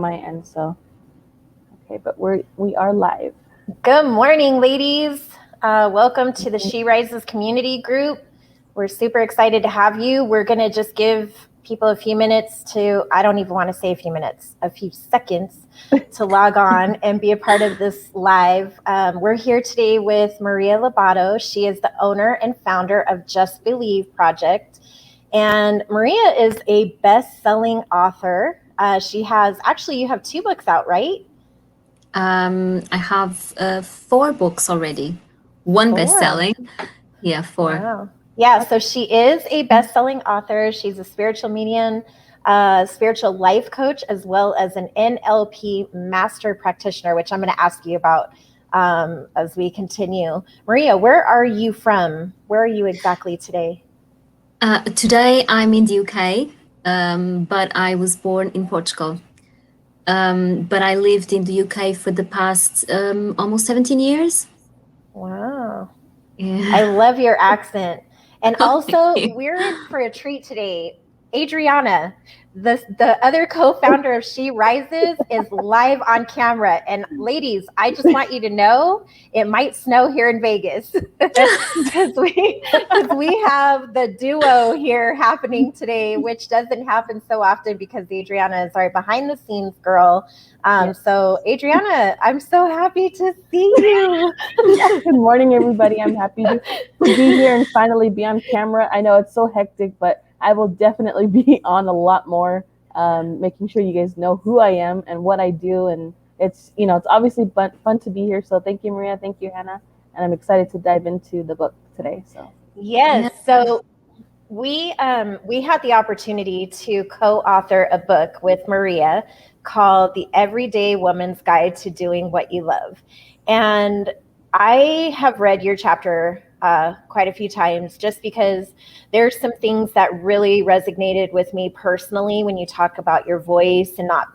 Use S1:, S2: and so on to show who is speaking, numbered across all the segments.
S1: my end. So, okay, but we are live.
S2: Good morning, ladies. Welcome to the She Rises community group. We're super excited to have you. We're going to just give people a few minutes to, I don't even want to say a few minutes, a few seconds to log on and be a part of this live. We're here today with Maria Lobato. She is the owner and founder of Just Believe Project. And Maria is a best-selling author. You have 2 books out, right?
S3: I have 4 books already. 1 best-selling. Yeah, 4.
S2: Wow. Yeah, so she is a best-selling author. She's a spiritual medium, spiritual life coach, as well as an NLP master practitioner, which I'm going to ask you about as we continue. Maria, where are you from? Where are you exactly today?
S3: Today I'm in the UK, but I was born in Portugal. But I lived in the UK for the past almost 17 years.
S2: Wow.
S3: Yeah.
S2: I love your accent. And also, we're in for a treat today. Adriana, the other co-founder of She Rises, is live on camera. And ladies, I just want you to know it might snow here in Vegas because we have the duo here happening today, which doesn't happen so often because Adriana is our behind the scenes girl. So Adriana, I'm so happy to see you.
S1: Good morning, everybody. I'm happy to be here and finally be on camera. I know it's so hectic, but I will definitely be on a lot more, making sure you guys know who I am and what I do. And it's obviously fun to be here. So thank you, Maria. Thank you, Hanna. And I'm excited to dive into the book today. So
S2: yes. So we had the opportunity to co-author a book with Maria called The Everyday Woman's Guide to Doing What You Love. And I have read your chapter quite a few times just because there's some things that really resonated with me personally when you talk about your voice and not,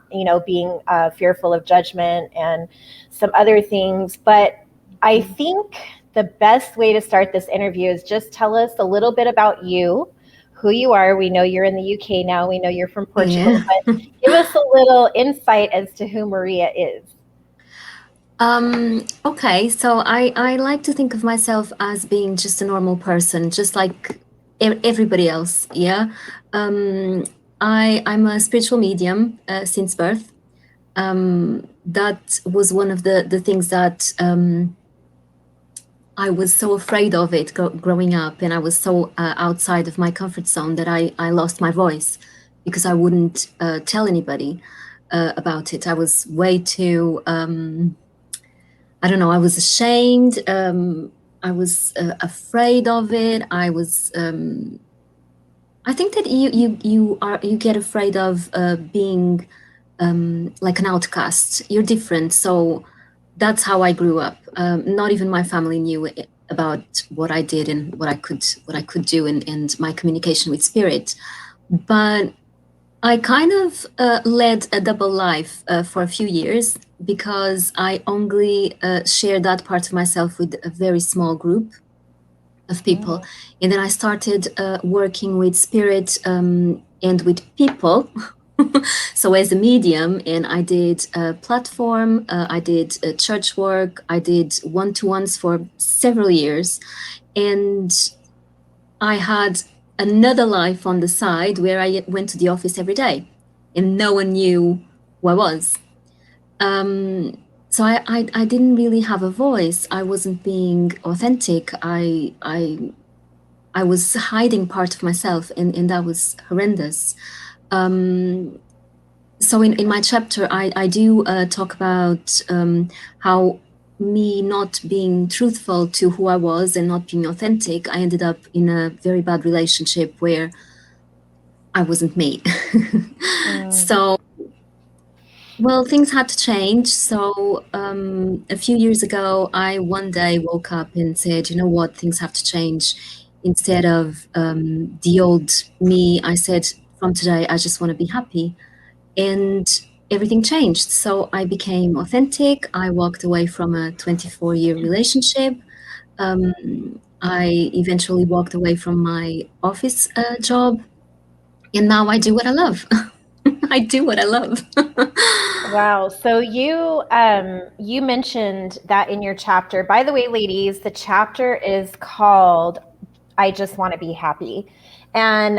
S2: being fearful of judgment and some other things. But I think the best way to start this interview is just tell us a little bit about you, who you are. We know you're in the UK now. We know you're from Portugal,
S3: Yeah.
S2: but give us a little insight as to who Maria is.
S3: Okay, so I like to think of myself as being just a normal person, just like everybody else. Yeah. I'm a spiritual medium since birth. That was one of the things that I was so afraid of it growing up, and I was so outside of my comfort zone that I lost my voice because I wouldn't tell anybody about it. I was way too, I don't know, I was ashamed. I was afraid of it. I think that you get afraid of being like an outcast. You're different. So that's how I grew up. Not even my family knew about what I did and what I could do and my communication with spirit. But I kind of led a double life for a few years because I only shared that part of myself with a very small group of people. And then I started working with spirit and with people. So as a medium, and I did a platform, I did church work, I did one-to-ones for several years. And I had another life on the side where I went to the office every day and no one knew who I was. So I didn't really have a voice. I wasn't being authentic. I was hiding part of myself, and that was horrendous. So in my chapter, I do talk about how me not being truthful to who I was and not being authentic, I ended up in a very bad relationship where I wasn't me. So, well, things had to change. So a few years ago, I one day woke up and said, you know what, things have to change. Instead of the old me, I said, from today, I just want to be happy. And everything changed. So I became authentic. I walked away from a 24-year relationship. I eventually walked away from my office job. And now I do what I love. I do what I love.
S2: Wow. So you mentioned that in your chapter. By the way, ladies, the chapter is called I Just Want to Be Happy. And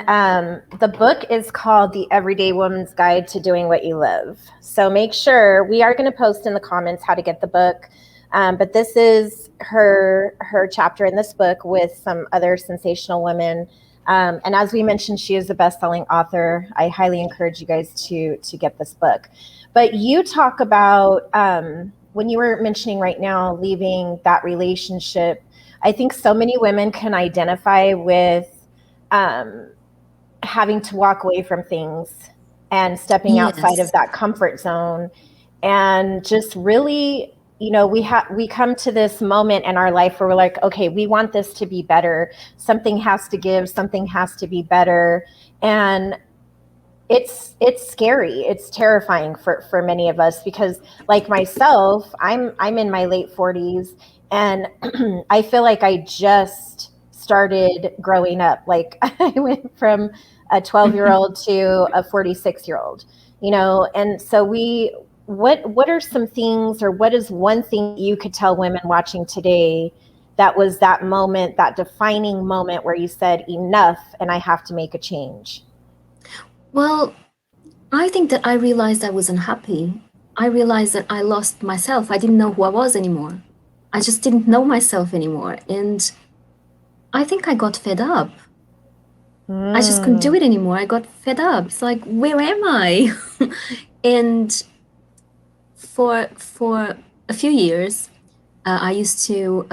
S2: the book is called The Everyday Woman's Guide to Doing What You Love. So make sure we are going to post in the comments how to get the book. But this is her chapter in this book with some other sensational women. And as we mentioned, she is a best-selling author. I highly encourage you guys to get this book. But you talk about when you were mentioning right now leaving that relationship. I think so many women can identify with having to walk away from things and stepping outside of
S3: Yes.
S2: that comfort zone, and just really, we come to this moment in our life where we're like, okay, we want this to be better. Something has to give. Something has to be better, and it's scary. It's terrifying for many of us because, like myself, I'm in my late 40s, and I feel like I just started growing up. Like I went from a 12-year-old to a 46-year-old, and so what are some things, or what is one thing you could tell women watching today that was that moment, that defining moment where you said enough and I have to make a change?
S3: Well, I think that I realized I was unhappy. I realized that I lost myself. I didn't know who I was anymore. I just didn't know myself anymore. And I think I got fed up. I just couldn't do it anymore. I got fed up. It's like, where am I? And for a few years, I used to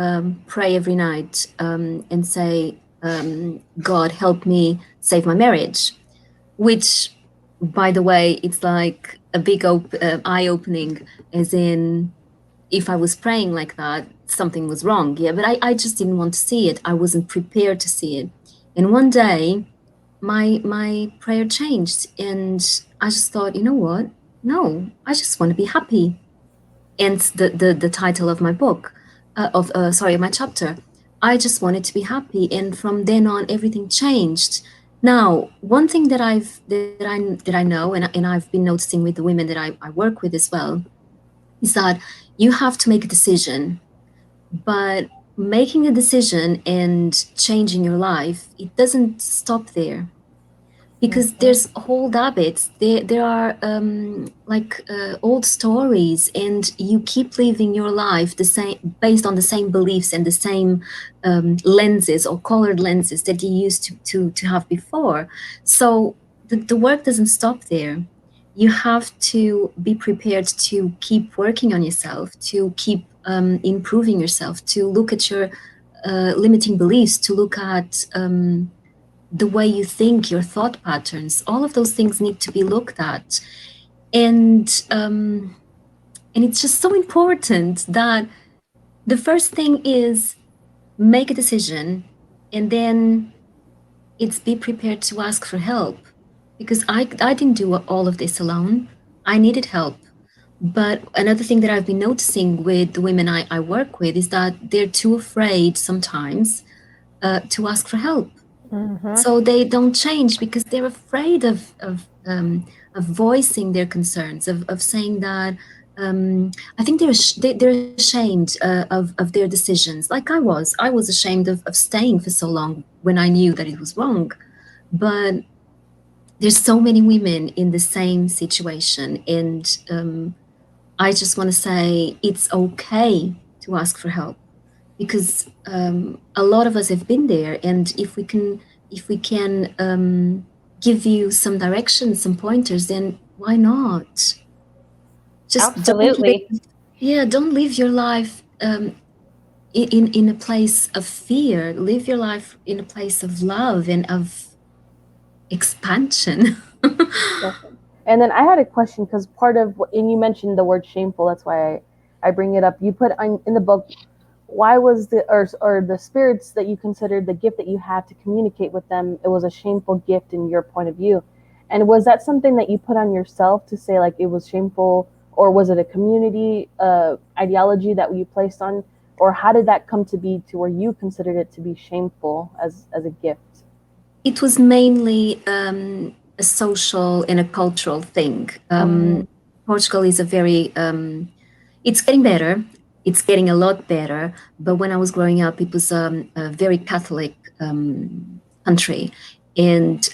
S3: pray every night and say, God, help me save my marriage, which, by the way, it's like a big eye-opening, as in, if I was praying like that, something was wrong. Yeah, but I just didn't want to see it. I wasn't prepared to see it. And one day, my prayer changed, and I just thought, you know what? No, I just want to be happy. And the title of my book, my chapter, I just wanted to be happy, and from then on, everything changed. Now, one thing that I know, and I've been noticing with the women that I work with as well, is that you have to make a decision, but making a decision and changing your life, it doesn't stop there, because there's old habits. There are old stories, and you keep living your life the same, based on the same beliefs and the same lenses or colored lenses that you used to have before. So the work doesn't stop there. You have to be prepared to keep working on yourself, to keep improving yourself, to look at your limiting beliefs, to look at the way you think, your thought patterns. All of those things need to be looked at, and it's just so important that the first thing is make a decision, and then it's be prepared to ask for help, because I didn't do all of this alone. I needed help. But another thing that I've been noticing with the women I work with is that they're too afraid sometimes to ask for help. So they don't change because they're afraid of voicing their concerns, of saying that. I think they're ashamed of their decisions. Like I was ashamed of staying for so long when I knew that it was wrong. But there's so many women in the same situation, and I just want to say it's okay to ask for help, because a lot of us have been there, and if we can give you some directions, some pointers, then why not? Just
S2: Absolutely.
S3: don't live your life in a place of fear. Live your life in a place of love and of expansion.
S1: Definitely. And then I had a question because part of and you mentioned the word shameful. That's why I bring it up. You put in the book, why was or the spirits that you considered the gift that you had to communicate with them, it was a shameful gift in your point of view. And was that something that you put on yourself to say like it was shameful, or was it a community ideology that you placed on, or how did that come to be to where you considered it to be shameful as a gift?
S3: It was mainly a social and a cultural thing. Portugal is a very, it's getting better. It's getting a lot better. But when I was growing up, it was a very Catholic country. And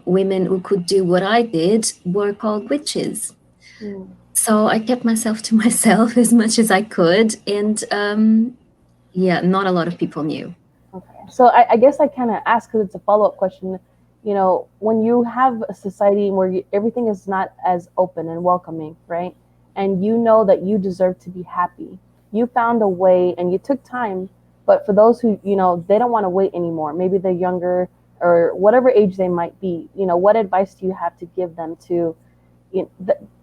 S3: women who could do what I did were called witches.
S1: Mm.
S3: So I kept myself to myself as much as I could. And yeah, not a lot of people knew.
S1: Okay. So I guess I kind of ask because it's a follow up question. You know, when you have a society where everything is not as open and welcoming, right? And you know that you deserve to be happy, you found a way and you took time. But for those who, they don't want to wait anymore, maybe they're younger or whatever age they might be, what advice do you have to give them to,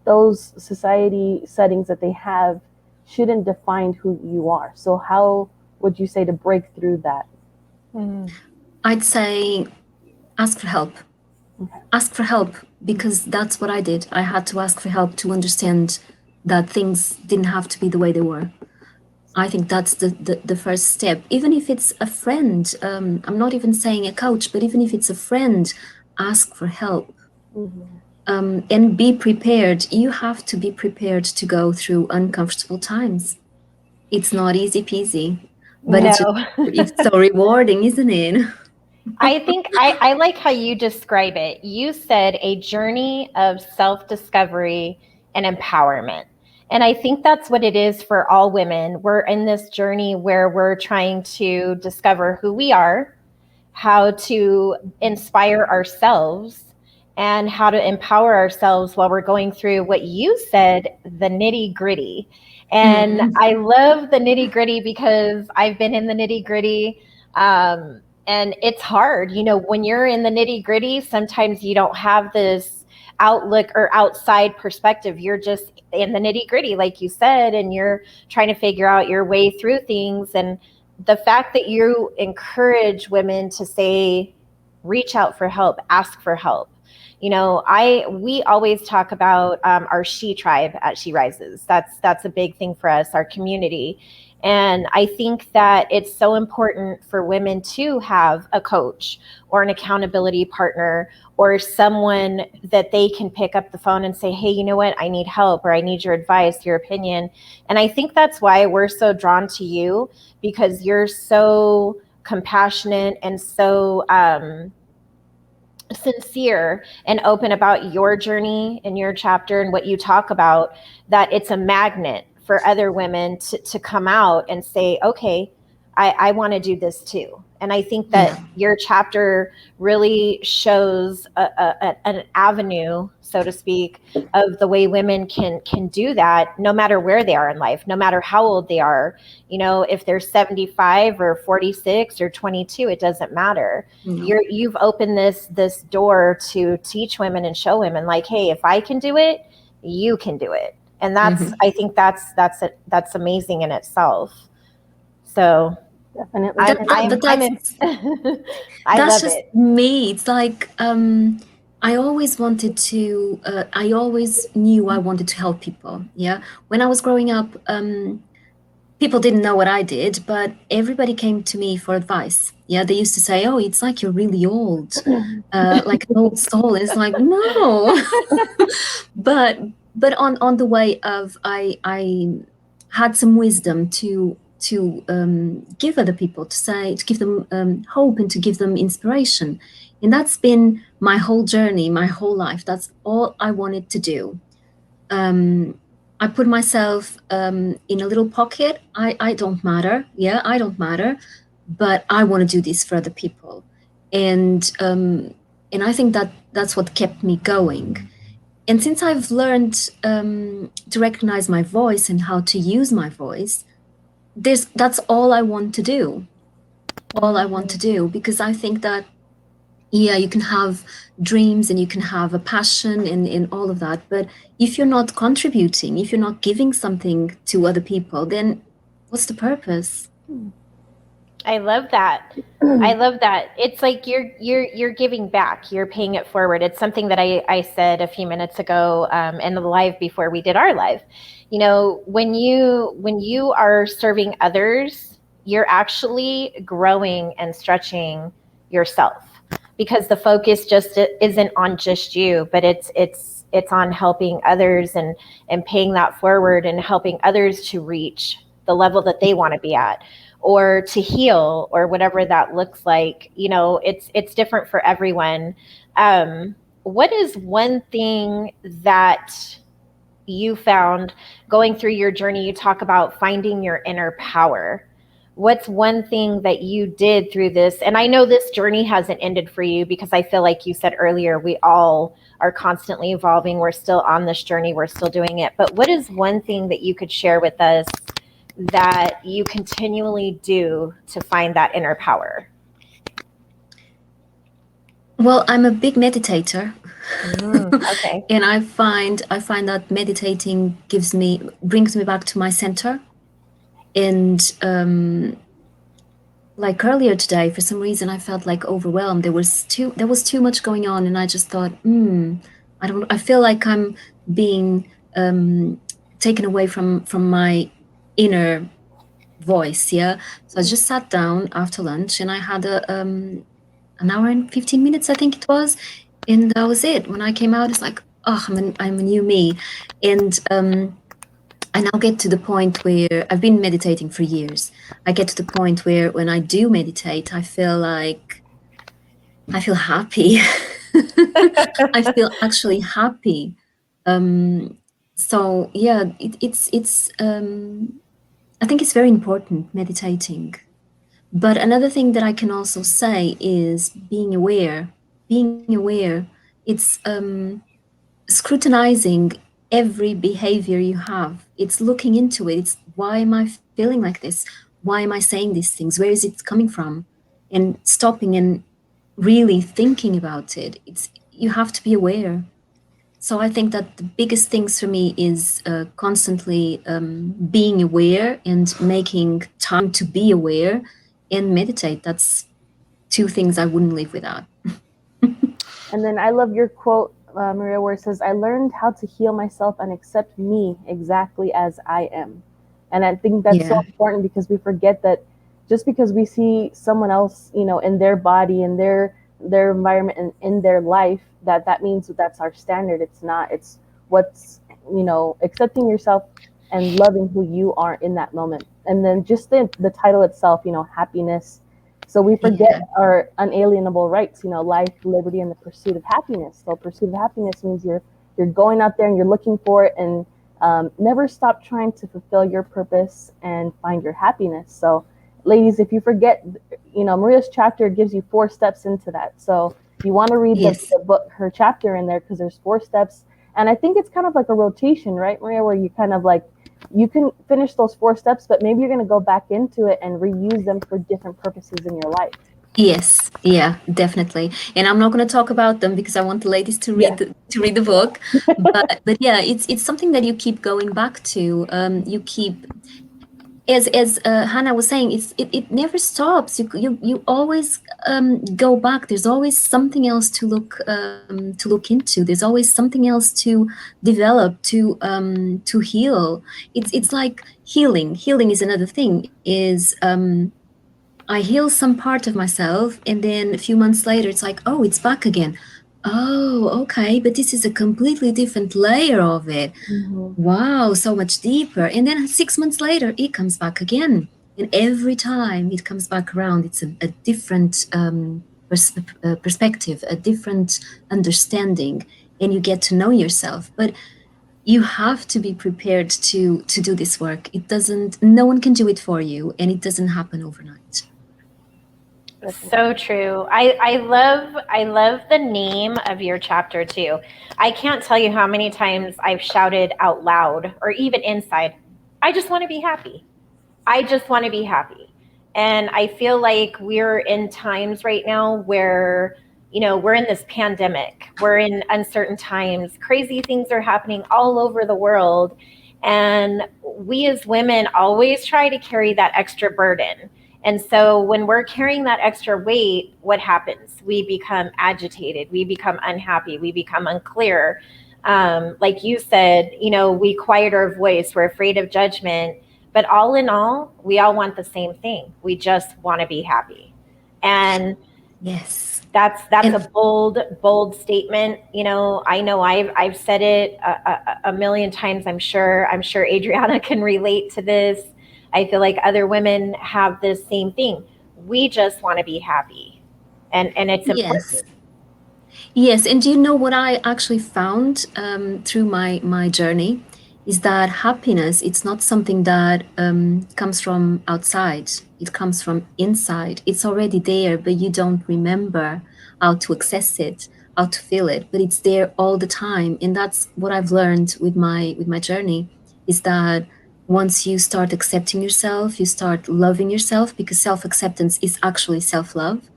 S1: those society settings that they have shouldn't define who you are? So how would you say to break through that?
S3: I'd say ask for help.
S1: Okay.
S3: Ask for help, because that's what I did. I had to ask for help to understand that things didn't have to be the way they were. I think that's the first step. Even if it's a friend, I'm not even saying a coach, but even if it's a friend, ask for help. And be prepared. You have to be prepared to go through uncomfortable times. It's not easy peasy, but
S2: No.
S3: it's so rewarding, isn't it?
S2: I think I like how you describe it. You said a journey of self-discovery and empowerment. And I think that's what it is for all women. We're in this journey where we're trying to discover who we are, how to inspire ourselves, and how to empower ourselves while we're going through what you said, the nitty gritty. And I love the nitty gritty because I've been in the nitty gritty. And it's hard. When you're in the nitty gritty, sometimes you don't have this outlook or outside perspective. You're just in the nitty gritty, like you said, and you're trying to figure out your way through things. And the fact that you encourage women to say, reach out for help, ask for help. We always talk about our She Tribe at She Rises. That's a big thing for us, our community. And I think that it's so important for women to have a coach or an accountability partner or someone that they can pick up the phone and say, hey, you know what? I need help, or I need your advice, your opinion. And I think that's why we're so drawn to you, because you're so compassionate and so sincere and open about your journey and your chapter and what you talk about, that it's a magnet for other women to come out and say, okay, I want to do this too. And I think that your chapter really shows an avenue, so to speak, of the way women can do that, no matter where they are in life, no matter how old they are. If they're 75 or 46 or 22, it doesn't matter. You've opened this door to teach women and show women, like, hey, if I can do it, you can do it. And I think that's amazing in itself. So
S1: definitely.
S2: I
S3: that's
S2: love
S3: just
S2: it.
S3: me. It's like I always wanted to. I always knew I wanted to help people. Yeah, when I was growing up, people didn't know what I did, but everybody came to me for advice. Yeah, they used to say, "Oh, it's like you're really old, like an old soul." It's like, no, but on the way of I had some wisdom to give other people, to give them hope and to give them inspiration. And that's been my whole journey, my whole life. That's all I wanted to do. I put myself in a little pocket. I don't matter. Yeah, I don't matter, but I want to do this for other people. And I think that's what kept me going. And since I've learned to recognize my voice and how to use my voice, that's all I want to do. All I want to do, because I think that, yeah, you can have dreams and you can have a passion and all of that, but if you're not contributing, if you're not giving something to other people, then what's the purpose?
S2: I love that. I love that. It's like you're giving back. You're paying it forward. It's something that I said a few minutes ago in the live before we did our live. When you are serving others, you're actually growing and stretching yourself, because the focus just isn't on just you, but it's it's on helping others and paying that forward and helping others to reach the level that they want to be at, or to heal, or whatever that looks like. It's different for everyone. What is one thing that you found going through your journey? You talk about finding your inner power. What's one thing that you did through this? And I know this journey hasn't ended for you, because I feel like you said earlier, we all are constantly evolving. We're still on this journey. We're still doing it. But what is one thing that you could share with us that you continually do to find that inner power?
S3: Well, I'm a big meditator.
S2: Okay.
S3: And I find that meditating brings me back to my center. And like earlier today, for some reason, I felt like overwhelmed. There was too much going on, and I just thought, I feel like I'm being taken away from my inner voice. Yeah. So I just sat down after lunch, and I had an hour and 15 minutes, I think it was, and that was it. When I came out, it's like, oh, I'm a new me. And I now get to the point where I've been meditating for years. I get to the point where when I do meditate, I feel happy. I feel actually happy. So yeah, it's I think it's very important, meditating. But another thing that I can also say is being aware. Being aware, it's scrutinizing every behavior you have. It's looking into it. It's, why am I feeling like this? Why am I saying these things? Where is it coming from? And stopping and really thinking about it. You have to be aware. So I think that the biggest things for me is constantly being aware and making time to be aware and meditate. That's two things I wouldn't live without.
S1: And then I love your quote, Maria, where it says, I learned how to heal myself and accept me exactly as I am. And I think that's so important, because we forget that just because we see someone else, in their body, in their environment, and in their life, that means that's our standard. It's not. It's what's, accepting yourself and loving who you are in that moment. And then just the title itself, happiness. So we forget our unalienable rights, life, liberty, and the pursuit of happiness. So pursuit of happiness means you're going out there and you're looking for it, and never stop trying to fulfill your purpose and find your happiness. So ladies, if you forget, Maria's chapter gives you 4 steps into that. So you want to read the book, her chapter in there, because there's 4 steps. And I think it's kind of like a rotation, right, Maria, where you kind of like, you can finish those 4 steps, but maybe you're going to go back into it and reuse them for different purposes in your life.
S3: Yes, yeah, definitely. And I'm not going to talk about them because I want the ladies to read the book. But yeah, it's something that you keep going back to. You keep, as Hanna was saying, it never stops. You always go back. There's always something else to look into. There's always something else to develop, to heal. It's like healing. Healing is another thing. I heal some part of myself, and then a few months later, it's like, oh, it's back again. Oh, okay, but this is a completely different layer of it.
S1: Mm-hmm.
S3: Wow, so much deeper. And then 6 months later, it comes back again. And every time it comes back around, it's a different perspective, a different understanding, and you get to know yourself. But you have to be prepared to do this work. No one can do it for you, and it doesn't happen overnight.
S2: So true. I love the name of your chapter too. I can't tell you how many times I've shouted out loud or even inside, I just want to be happy. I just want to be happy. And I feel like we're in times right now where, we're in this pandemic. We're in uncertain times. Crazy things are happening all over the world. And we as women always try to carry that extra burden. And so when we're carrying that extra weight, what happens? We become agitated. We become unhappy. We become unclear. Like you said, we quiet our voice. We're afraid of judgment. But all in all, we all want the same thing. We just want to be happy. And
S3: Yes.
S2: That's
S3: And
S2: a bold statement. I know I've said it a million times. I'm sure Adriana can relate to this. I feel like other women have this same thing. We just want to be happy, and it's
S3: yes.
S2: important.
S3: Yes, and do you know what I actually found through my journey is that happiness, it's not something that comes from outside. It comes from inside. It's already there, but you don't remember how to access it, how to feel it. But it's there all the time, and that's what I've learned with my journey is that once you start accepting yourself, you start loving yourself because self acceptance is actually self love.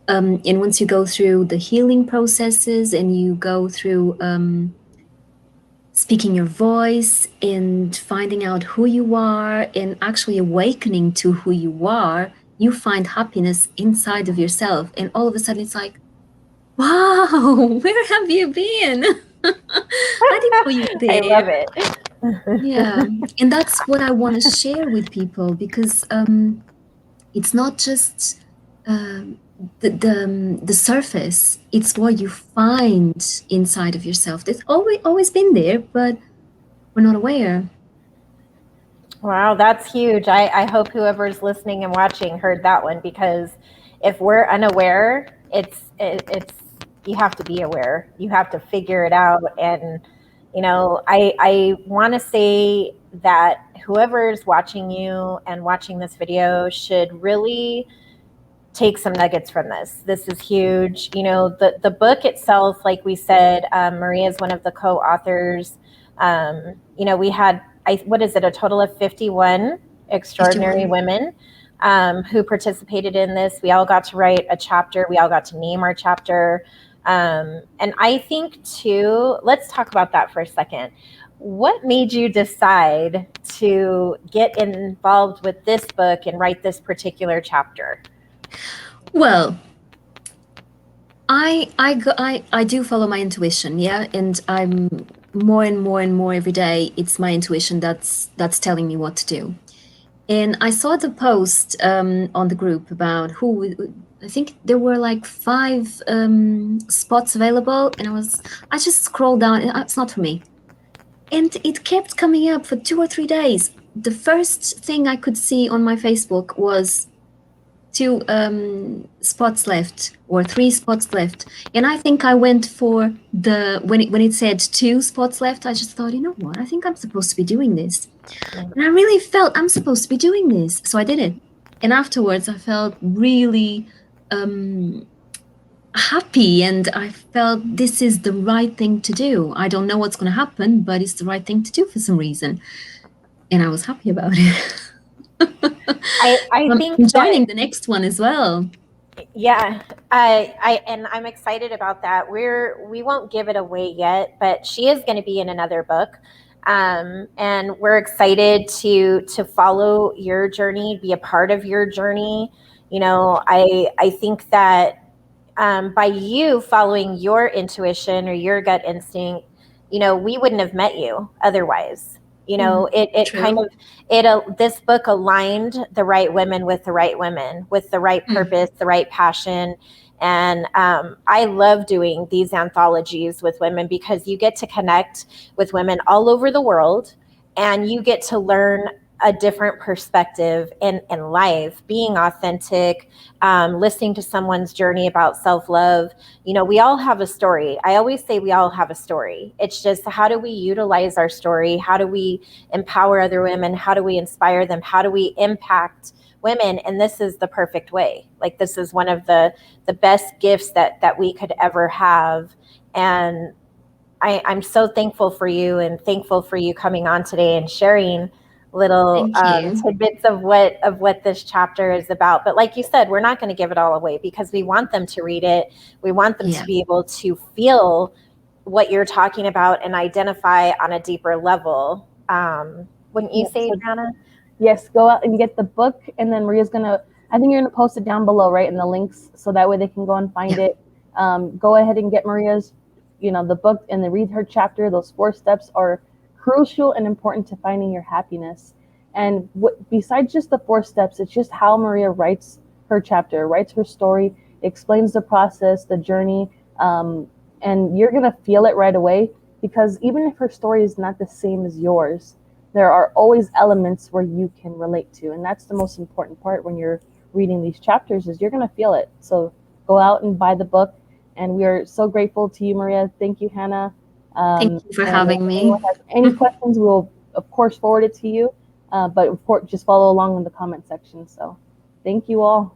S3: And once you go through the healing processes and you go through speaking your voice and finding out who you are and actually awakening to who you are, you find happiness inside of yourself. And all of a sudden it's like, wow, where have you been? I didn't know you were
S2: I love
S3: there.
S2: it.
S3: Yeah. And that's what I want to share with people because it's not just the surface, it's what you find inside of yourself that's always been there, but we're not aware.
S2: Wow, that's huge. I hope whoever's listening and watching heard that one, because if we're unaware, it's you have to be aware. You have to figure it out. And I want to say that whoever's watching you and watching this video should really take some nuggets from this. This is huge. The book itself, like we said, Maria is one of the co-authors. We had, what is it, a total of 51 extraordinary
S3: 51.
S2: women who participated in this. We all got to write a chapter. We all got to name our chapter. And I think too, let's talk about that for a second. What made you decide to get involved with this book and write this particular chapter?
S3: Well, I do follow my intuition, yeah, and I'm more and more and more every day. It's my intuition that's telling me what to do. And I saw the post on the group about I think there were like 5 spots available, and I just scrolled down. And it's not for me, and it kept coming up for 2 or 3 days. The first thing I could see on my Facebook was 2 spots left or 3 spots left, and I think I went for the when it said 2 spots left. I just thought, you know what? I think I'm supposed to be doing this. And I really felt I'm supposed to be doing this. So I did it. And afterwards, I felt really happy and I felt this is the right thing to do. I don't know what's going to happen, but it's the right thing to do for some reason. And I was happy about it.
S2: I
S3: I'm
S2: think that,
S3: joining the next one as well.
S2: yeah, and I'm excited about that. We won't give it away yet, but she is going to be in another book. And we're excited to follow your journey, be a part of your journey. I think that by you following your intuition or your gut instinct, we wouldn't have met you otherwise. It kind
S3: True.
S2: of, this book aligned the right women with the right women with the right
S3: Mm.
S2: purpose, the right passion. And I love doing these anthologies with women because you get to connect with women all over the world, and you get to learn a different perspective in life, being authentic, listening to someone's journey about self-love. We all have a story. I always say we all have a story. It's just, how do we utilize our story? How do we empower other women? How do we inspire them? How do we impact women? And this is the perfect way. Like, this is one of the best gifts that we could ever have. And I'm so thankful for you, and thankful for you coming on today and sharing little
S3: Thank you.
S2: tidbits of what this chapter is about. But like you said, we're not going to give it all away because we want them to read it. We want them to
S3: Yeah.
S2: be able to feel what you're talking about and identify on a deeper level. Wouldn't you
S1: Yeah,
S2: say,
S1: so
S2: Adriana?
S1: yes, go out and get the book, and then Maria's gonna. I think you're gonna post it down below, right, in the links, so that way they can go and find
S3: Yeah.
S1: it. Go ahead and get Maria's, the book, and then read her chapter. Those 4 steps are crucial and important to finding your happiness. And besides just the 4 steps, it's just how Maria writes her chapter, writes her story. explains the process, the journey, and you're gonna feel it right away, because even if her story is not the same as yours, there are always elements where you can relate to, and that's the most important part when you're reading these chapters, is you're gonna feel it. So go out and buy the book, and we are so grateful to you, Maria. Thank you, Hannah.
S3: Thank you for
S1: And if
S3: having
S1: anyone
S3: me.
S1: has any questions, we'll of course forward it to you. But of course, just follow along in the comment section. So, thank you all.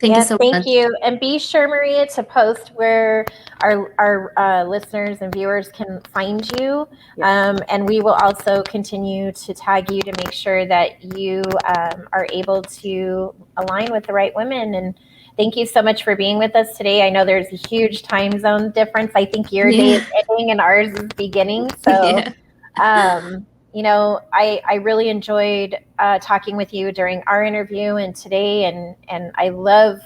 S3: Thank you
S2: Yes,
S3: so
S2: thank
S3: much.
S2: you. And be sure, Maria, to post where our listeners and viewers can find you. And we will also continue to tag you to make sure that you are able to align with the right women. And thank you so much for being with us today. I know there's a huge time zone difference. I think your day is ending and ours is beginning. So, I really enjoyed talking with you during our interview and today, and I love.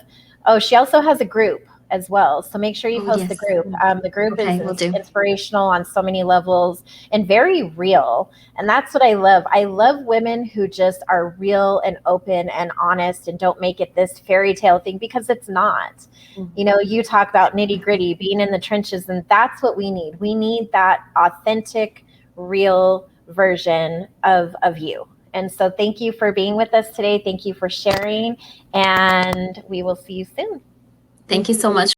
S2: Oh, she also has a group as well, so make sure you post the
S3: Yes.
S2: group. The group
S3: Okay,
S2: is
S3: will do.
S2: inspirational on so many levels and very real, and that's what I love. I love women who just are real and open and honest and don't make it this fairy tale thing, because it's not. You talk about nitty gritty, being in the trenches, and that's what we need. We need that authentic, real version of you. And so thank you for being with us today. Thank you for sharing, and we will see you soon.
S3: Thank you so much